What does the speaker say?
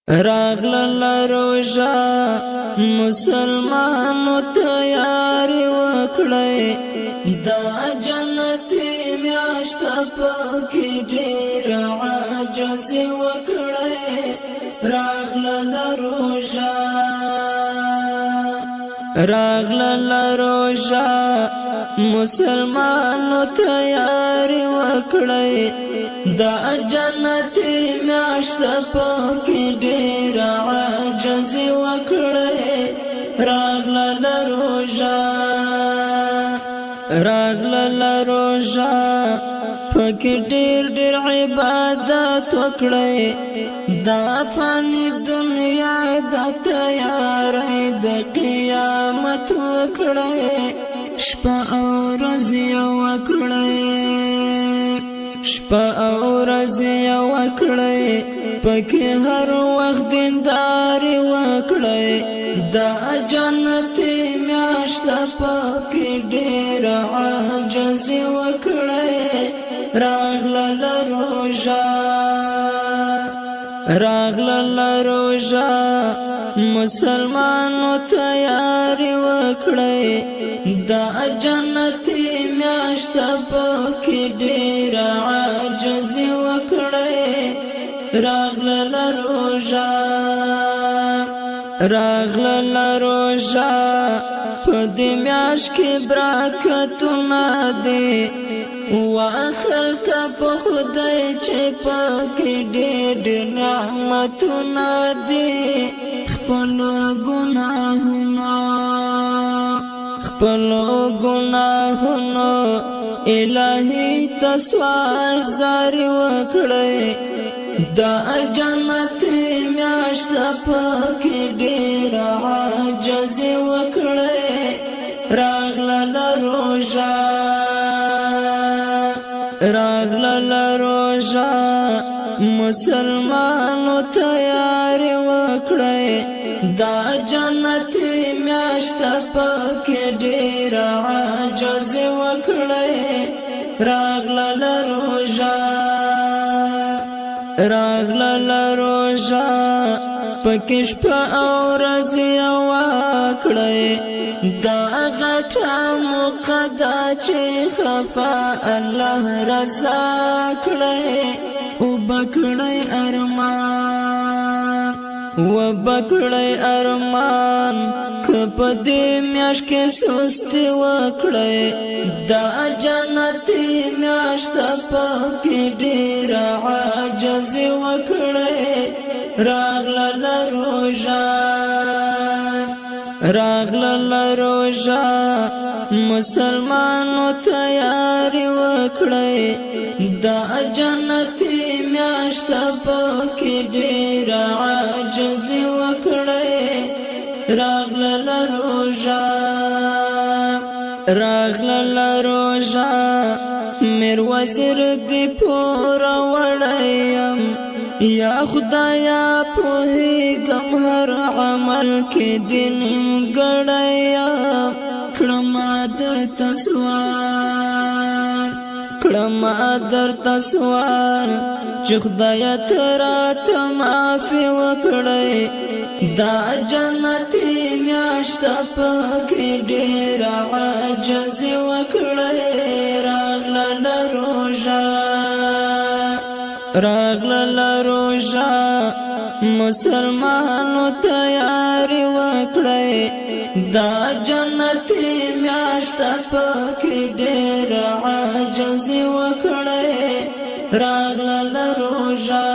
راغلل روژه مسلمانو تیاری وکړئ دا جنتي میاشت پکې ډېر عجز وکړئ راغلل روژه مسلمانو تیاری وکړئ دا جنتي میاشت پکې ډېر عجز وکړئ راغلل روژه پکې ډېر عبادت وکړئ دا فانی دنیا د تیاری د قیامت وکړئ شپه او ورځ یو وکړئ پکې هر وخت دینداري وکړئ دا جنتي میاشت پکې ډېر عجز وکړئ راغلل روژه مسلمانو تیاری وکړئ دا جنتي میاشت پکې ډېر عجز وکړئ راغلل روژه په دې میاشت کې برکتونه دي واخلک په خدای چې پکې ډېر نعمتونه دي خپل ګناهونو الهي تسوال زاري وکړئ دا جنتي میاشت پکې ډېر عجز وکړئ راغلل روژه مسلمانو تیاری وکړئ دا جنتي میاشت پکې ډېر عجز وکړئ راغلل روژه پکې شپه او ورځ یو کړئ دا غټه مقدا چې خفا الله رضا کړئ او بکړئ ارمان کپ دې میاشت کې سستی وکړئ دا جنتي میاشت پکې ډېر عجز وکړئ راغلل روژه مسلمانو تیاری وکړئ دا جنتي میاشت پکې ډېر عجز وکړئ راغلل روژه میر وزیر دی پورا وړیم یا خدایا پوهیږم هر عمل کې دین ګړیم کړم درته سوال چې خدایا تراته معافي وکړئ دا جنتي میاشت پکې ډېر عجز وکړئ راغلل روژه مسلمانو تیاری وکړئ دا جنتي میاشت پکې ډېر عجز وکړئ راغلل روژه